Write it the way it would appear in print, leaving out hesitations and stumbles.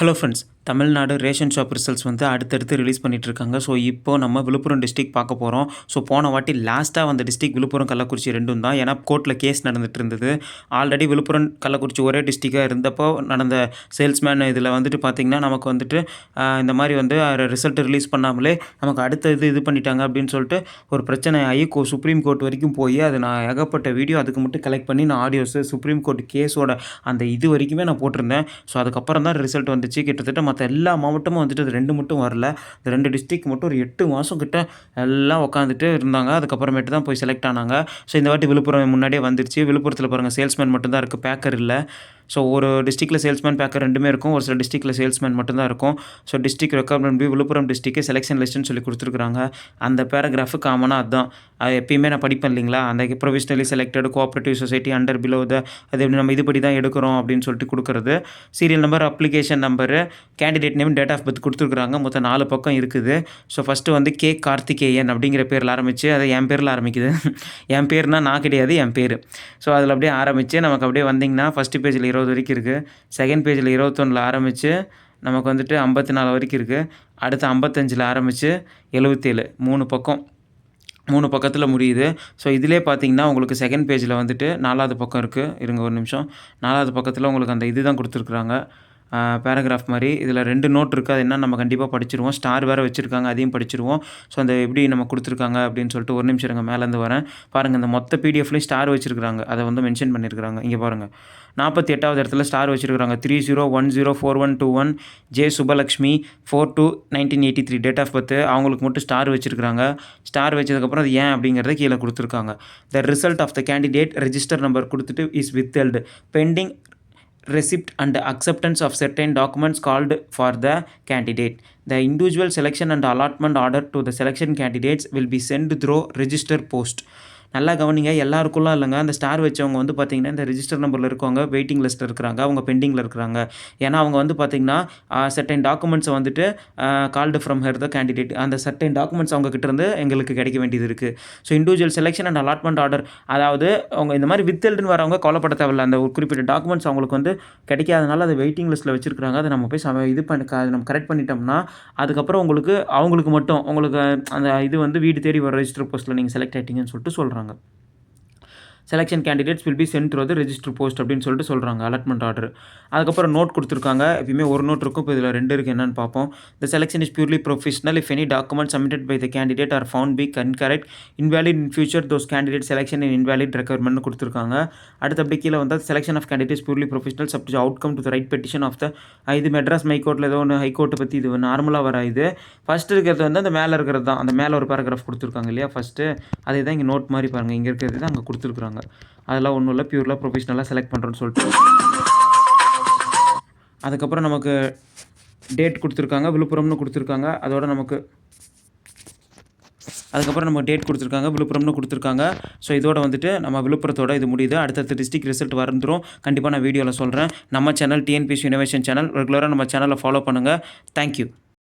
Hello friends, Tamil Nadu ration shop results வந்து அடுத்தடுத்து release பண்ணிட்டுருக்காங்க. ஸோ, இப்போ நம்ம விழுப்புரம் டிஸ்ட்ரிக்ட் பார்க்க போறோம். ஸோ, போன வாட்டி லாஸ்ட்டா வந்த டிஸ்ட்ரிக்ட் விழுப்புரம், கள்ளக்குறிச்சி 2ம் தான். ஏன்னா கோர்ட்ல கேஸ் நடந்துட்டு இருந்தது. ஆல்ரெடி விழுப்புரம், கள்ளக்குறிச்சி ஒரே டிஸ்ட்ரிக்ட்டா இருந்தப்போ நடந்த சேல்ஸ்மேன் இதில வந்துட்டு பார்த்தீங்கன்னா, நமக்கு வந்துட்டு இந்த மாரி வந்து ரிசல்ட் ரிலீஸ் பண்ணாமலே நமக்கு அடுத்த இது பண்ணிட்டாங்க அப்படின்னு சொல்லிட்டு ஒரு பிரச்சனை ஆகி சுப்ரீம் கோர்ட் வரைக்கும் போய் அது நான் ஏகப்பட்ட வீடியோ அதுக்கு மட்டும் கலெக்ட் பண்ணி நான் ஆடியோஸு சுப்ரீம் கோர்ட் கேஸோட அந்த இது வரைக்குமே நான் போட்டிருந்தேன். ஸோ, அதுக்கப்புறம் தான் ரிசல்ட் வந்துச்சு. கிட்டத்தட்ட மற்ற எல்லா மாவட்டமும் வந்துட்டு அது 2 மட்டும் வரல. இந்த 2 டிஸ்ட்ரிக்ட் மட்டும் ஒரு 8 மாதம் கிட்ட எல்லாம் உட்காந்துட்டு இருந்தாங்க. அதுக்கப்புறமேட்டு தான் போய் செலக்ட் ஆனாங்க. ஸோ, இந்த வாட்டி விழுப்புரம் முன்னாடியே வந்துருச்சு. விழுப்புரத்தில் பாருங்கள், சேல்ஸ்மேன் மட்டும் தான் இருக்குது, பேக்கர் இல்லை. ஸோ, ஒரு டிஸ்ட்ரிக்ட்டில் சேல்ஸ்மேன், பேக்கர் 2மே இருக்கும். ஒரு சில டிஸ்ட்ரிக்ட்டில் சேல்ஸ்மேன் மட்டும் தான் இருக்கும். So, district requirement Villupuram district selection லிஸ்ட்டுன்னு சொல்லி கொடுத்துருக்காங்க. அந்த பேராகிராஃபு காமனாக அதுதான். அது எப்பயுமே நான் படிப்பேன் இல்லைங்களா, அந்த provisionally selected cooperative society under below அது எப்படி நம்ம இதுபடி தான் எடுக்கிறோம் அப்படின்னு சொல்லிட்டு கொடுக்குறது. Serial number, application number, candidate name, date of birth கொடுத்துருக்குறாங்க. மொத்தம் 4 பக்கம் இருக்குது. ஸோ, ஃபஸ்ட்டு வந்து கே கார்த்திகேயன் அப்படிங்கிற பேரில் ஆரம்பித்து, அது என் பேரில் ஆரம்பிக்குது. என் பேர்னா நான் கிடையாது, என் பேர். ஸோ, அதில் அப்படியே ஆரம்பித்து நமக்கு அப்படியே வந்திங்கன்னா ஃபஸ்ட்டு பேஜில் 20 வரைக்கும் இருக்குது. செகண்ட் பேஜில் 21 ஆரம்பித்து நமக்கு வந்துட்டு 54 வரைக்கும் இருக்குது. அடுத்து 55 ஆரம்பித்து 77, 3 பக்கம். 3 பக்கத்தில் முடியுது. ஸோ, இதிலே பார்த்தீங்கன்னா உங்களுக்கு செகண்ட் பேஜில் வந்துட்டு 4வது பக்கம் இருக்குது. இருங்க ஒரு நிமிஷம். 4வது பக்கத்தில் உங்களுக்கு அந்த இது தான் கொடுத்துருக்குறாங்க, பேராகிராஃப் மாதிரி. இதில் 2 நோட் இருக்குது. அது என்னன்னு நம்ம கண்டிப்பாக படிச்சிருவோம். ஸ்டார் வேறு வச்சுருக்காங்க, அதையும் படிச்சிருவோம். ஸோ, அந்த எப்படி நம்ம கொடுத்துருக்காங்க அப்படின்னு சொல்லிட்டு ஒரு நிமிஷம் இருங்க, மேலேருந்து வரேன். பாருங்கள், இந்த மொத்த பிடிஎஃப்லேயும் ஸ்டார் வச்சுருக்காங்க. அதை வந்து மென்ஷன் பண்ணியிருக்கிறாங்க. இங்கே பாருங்கள், 48வது இடத்துல ஸ்டார் வச்சுருக்காங்க. 30104121 J Subbalakshmi 4/2/1983 date of birth. அவங்களுக்கு மட்டும் ஸ்டார் வச்சுருக்காங்க. ஸ்டார் வச்சதுக்கப்புறம் அது ஏன் அப்படிங்கிறத கீழே கொடுத்துருக்காங்க. The result of the candidate register number கொடுத்துட்டு is withheld pending receipt and acceptance of certain documents called for the candidate. The individual selection and allotment order to the selection candidates will be sent through register post. நல்லா கவனிங்க, எல்லாருக்குள்ளே இல்லைங்க. அந்த star வச்சவங்க வந்து பார்த்திங்கன்னா இந்த register நம்பரில் இருக்கவங்க வெயிட்டிங் லிஸ்ட்டில் இருக்கிறாங்க, அவங்க பெண்டிங்கில் இருக்கிறாங்க. ஏன்னா அவங்க வந்து பார்த்திங்கன்னா சர்டைன் டாக்குமெண்ட்ஸை வந்துட்டு called from her the candidate, அந்த சர்டைன் டாக்குமெண்ட்ஸ் அவங்க கிட்டேருந்து எங்களுக்கு கிடைக்க வேண்டியது இருக்குது. So, individual selection and allotment order, அதாவது அவங்க இந்த மாதிரி வித்ஹெல்டுன்னு வரவங்க கவலைப்பட தேவையில்லை. அந்த ஒரு குறிப்பிட்ட டாக்குமெண்ட்ஸ் அவங்களுக்கு வந்து கிடைக்காதனால அதை வெயிட்டிங் லிஸ்ட்டில் வச்சுருக்காங்க. அதை நம்ம போய் இது பண்ணி நம்ம கரெக்ட் பண்ணிட்டோம்னா அதுக்கப்புறம் அவங்களுக்கு மட்டும் உங்களுக்கு அந்த இது வந்து வீடு தேடி வர ரெஜிஸ்டர் போஸ்ட்டில் நீங்கள் செலக்ட் ஆகிட்டீங்கன்னு சொல்லிட்டு சொல்கிறாங்க. Selection candidates will be sent through the register post அப்படின்னு சொல்லிட்டு சொல்கிறாங்க, அலாட்மெண்ட் ஆர்டர். அதுக்கப்புறம் நோட் கொடுத்துருக்காங்க. எப்பயுமே ஒரு நோட் இருக்கும், இப்போ இதில் 2 இருக்குது. என்னென்னு பார்ப்போம். The selection is purely professional if any document submitted by the candidate are found be incorrect, invalid in future those candidate selection in invalid requirement கொடுத்துருக்காங்க. அடுத்து அப்படி கீழே வந்தால் selection of candidates purely professional subject outcome to the writ petition of the இது மெட்ராஸ் ஹைகோர்ட்டில் ஏதோ ஒன்று ஹைகோர்ட்டை பற்றி இது நார்மலாக வர இது. ஃபஸ்ட்டு இருக்கிறது வந்து அந்த மேலே இருக்கிறது தான், அந்த மேலே ஒரு பேராகிராஃப் கொடுத்துருக்காங்க இல்லையா ஃபஸ்ட்டு, அதே தான் இங்கே நோட் மாதிரி பாருங்கள். இங்கே இருக்கிறது தான் அங்கே கொடுத்துருக்குறாங்க. அதெல்லாம் ஒன்றும் இல்லை, பியூர்லாக ப்ரொஃபஷனலாக செலக்ட் பண்ணுறோன்னு சொல்லிட்டு. அதுக்கப்புறம் நமக்கு டேட் கொடுத்துருக்காங்க, விழுப்புரம்னு கொடுத்துருக்காங்க. அதோட நமக்கு அதுக்கப்புறம் நம்ம டேட் கொடுத்துருக்காங்க, விழுப்புரம்னு கொடுத்துருக்காங்க. ஸோ, இதோட வந்துட்டு நம்ம விழுப்புரத்தோட இது முடியுது. அடுத்தடுத்த டிஸ்ட்ரிக்ட் ரிசல்ட் வந்துடும். கண்டிப்பாக நான் வீடியோவில் சொல்கிறேன். நம்ம சேனல் டிஎன்பிஎஸ்சி இனோவேஷன் சேனல் ரெகுலராக நம்ம சேனலை ஃபாலோ பண்ணுங்கள். தேங்க்யூ.